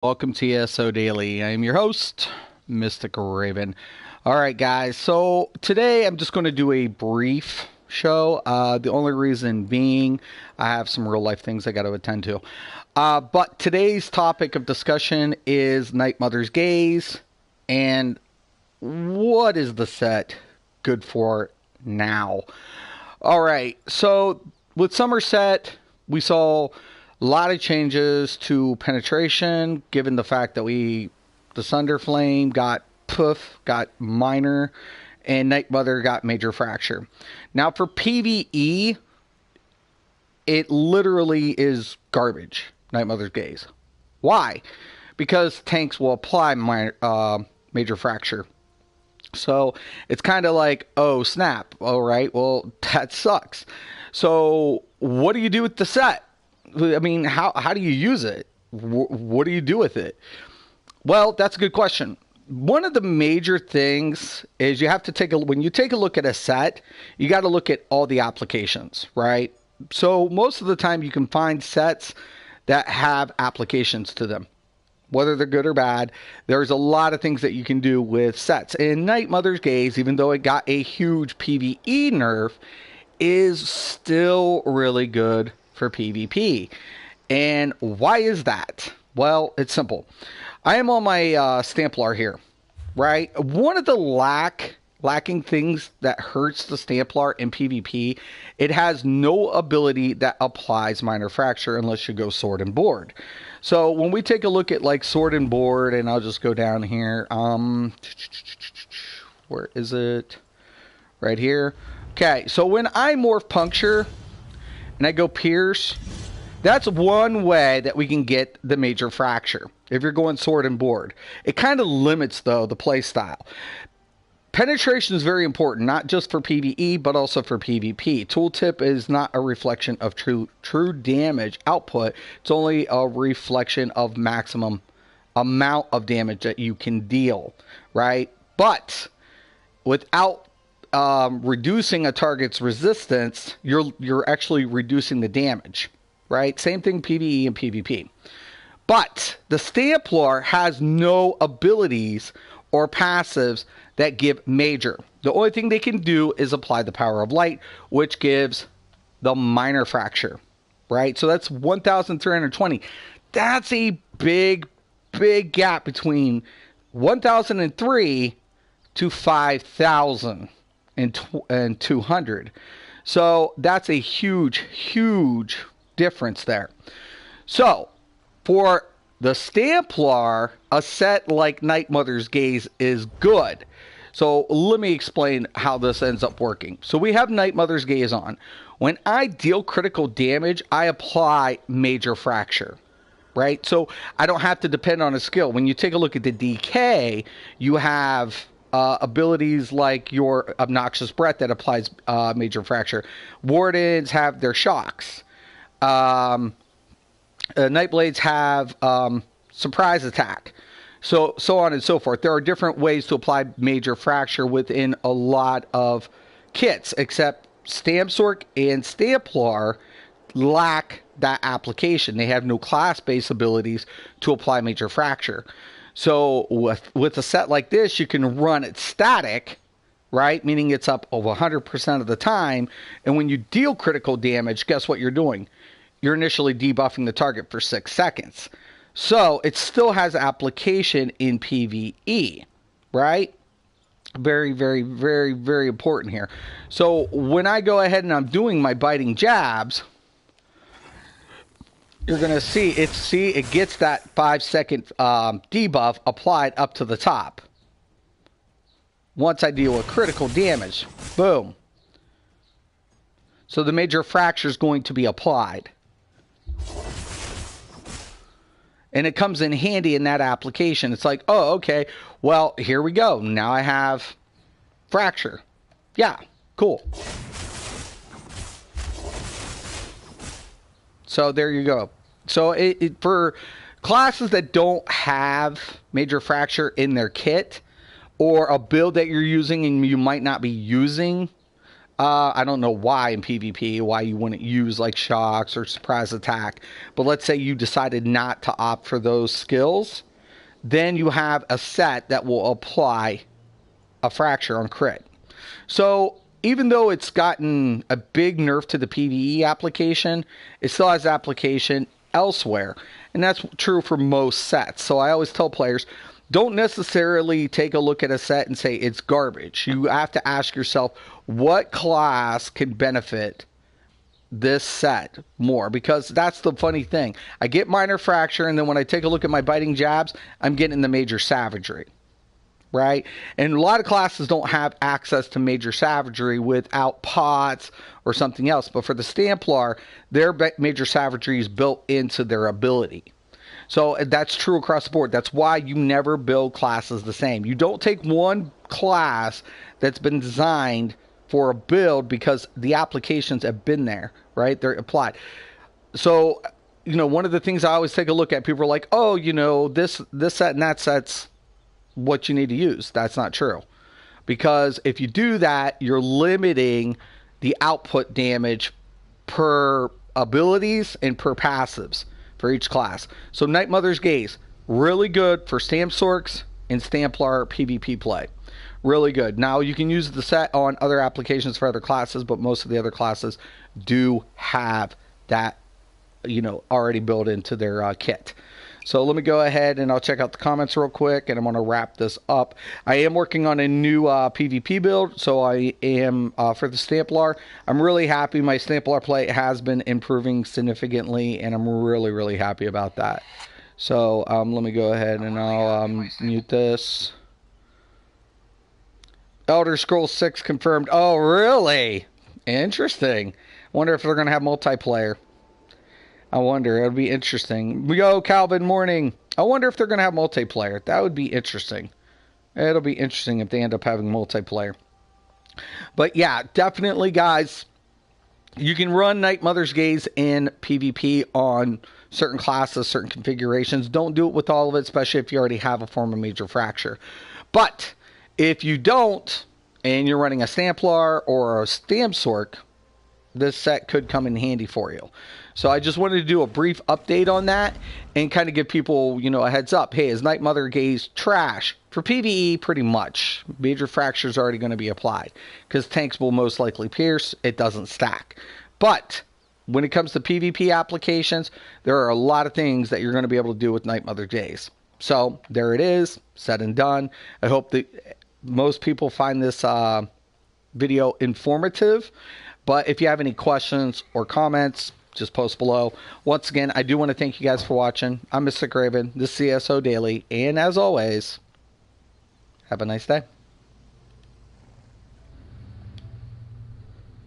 Welcome to ESO Daily. I am your host, Mysticraven. All right, guys. So today I'm just going to do a brief show. The only reason being I have some real life things I got to attend to. But today's topic of discussion is Nightmother's Gaze and what is the set good for now? All right. So with Somerset, we saw a lot of changes to penetration, given the fact that the Sunder Flame got poof, got minor, and Nightmother got major fracture. Now for PvE, it literally is garbage, Nightmother's Gaze. Why? Because tanks will apply major fracture. So it's kind of like, oh snap, all right, well that sucks. So what do you do with the set? I mean, how do you use it? What do you do with it? Well, that's a good question. One of the major things is you have to when you take a look at a set, you got to look at all the applications, right? So most of the time you can find sets that have applications to them. Whether they're good or bad, there's a lot of things that you can do with sets. And Nightmother's Gaze, even though it got a huge PvE nerf, is still really good for PvP. And why is that? Well, it's simple. I am on my Stamplar here, right? One of the lacking things that hurts the Stamplar in PvP, it has no ability that applies minor fracture unless you go sword and board. So when we take a look at like sword and board, and I'll just go down here, where is it? Right here. Okay, so when I morph puncture and I go pierce, that's one way that we can get the major fracture if you're going sword and board. It kind of limits, though, the play style. Penetration is very important, not just for PvE, but also for PvP. Tooltip is not a reflection of true damage output. It's only a reflection of maximum amount of damage that you can deal, right? But without reducing a target's resistance, you're actually reducing the damage, right? Same thing PvE and PvP. But the Stamplar has no abilities or passives that give major. The only thing they can do is apply the power of light, which gives the minor fracture, right? So that's 1,320. That's a big gap between 1,003 to 5,200. So that's a huge difference there. So for the Stamplar, a set like Nightmother's Gaze is good. So let me explain how this ends up working. So we have Nightmother's Gaze on. When I deal critical damage, I apply major fracture, right? So I don't have to depend on a skill. When you take a look at the DK, you have abilities like your Obnoxious Breath that applies major fracture. Wardens have their shocks. Nightblades have surprise attack. So on and so forth. There are different ways to apply major fracture within a lot of kits, except Stampsork and Stamplar lack that application. They have no class-based abilities to apply major fracture. So with a set like this, you can run it static, right? Meaning it's up over 100% of the time. And when you deal critical damage, guess what you're doing? You're initially debuffing the target for 6 seconds. So it still has application in PvE, right? Very important here. So when I go ahead and I'm doing my biting jabs, you're going to see it gets that 5-second debuff applied up to the top. Once I deal with critical damage, boom. So the major fracture is going to be applied. And it comes in handy in that application. It's like, oh, okay, well, here we go. Now I have fracture. Yeah, cool. So there you go. So for classes that don't have major fracture in their kit, or a build that you're using and you might not be using I don't know why in PvP, why you wouldn't use like shocks or surprise attack. But let's say you decided not to opt for those skills. Then you have a set that will apply a fracture on crit. So even though it's gotten a big nerf to the PvE application, it still has application elsewhere. And that's true for most sets. So I always tell players, don't necessarily take a look at a set and say it's garbage. You have to ask yourself, what class can benefit this set more? Because that's the funny thing. I get minor fracture, and then when I take a look at my biting jabs, I'm getting the major savagery. Right? And a lot of classes don't have access to major savagery without pots or something else. But for the Stamplar, their major savagery is built into their ability. So that's true across the board. That's why you never build classes the same. You don't take one class that's been designed for a build because the applications have been there, right? They're applied. So, you know, one of the things I always take a look at, people are like, oh, you know, this set and that set's what you need to use. That's not true. Because if you do that, you're limiting the output damage per abilities and per passives for each class. So Nightmother's Gaze, really good for Stamp Sorks and Stamplar PvP play. Really good. Now you can use the set on other applications for other classes, but most of the other classes do have that, you know, already built into their kit. So let me go ahead and I'll check out the comments real quick, and I'm going to wrap this up. I am working on a new PvP build, so I am for the Stamplar. I'm really happy. My Stamplar play has been improving significantly, and I'm really, really happy about that. So let me go ahead and I'll mute this. Elder Scrolls 6 confirmed. Oh, really? Interesting. Wonder if they're going to have multiplayer. I wonder. It'll be interesting. We go, Calvin Morning. I wonder if they're going to have multiplayer. That would be interesting. It'll be interesting if they end up having multiplayer. But yeah, definitely, guys, you can run Nightmother's Gaze in PvP on certain classes, certain configurations. Don't do it with all of it, especially if you already have a form of major fracture. But if you don't, and you're running a Stamplar or a Stamp Sork, this set could come in handy for you. So I just wanted to do a brief update on that and kind of give people, you know, a heads up. Hey, is Nightmother Gaze trash? For PvE, pretty much. Major fracture is already going to be applied because tanks will most likely pierce. It doesn't stack. But when it comes to PvP applications, there are a lot of things that you're going to be able to do with Nightmother Gaze. So there it is, said and done. I hope that most people find this video informative. But if you have any questions or comments, just post below. Once again, I do want to thank you guys for watching. I'm Mysticraven, this is ESO Daily, and as always, have a nice day.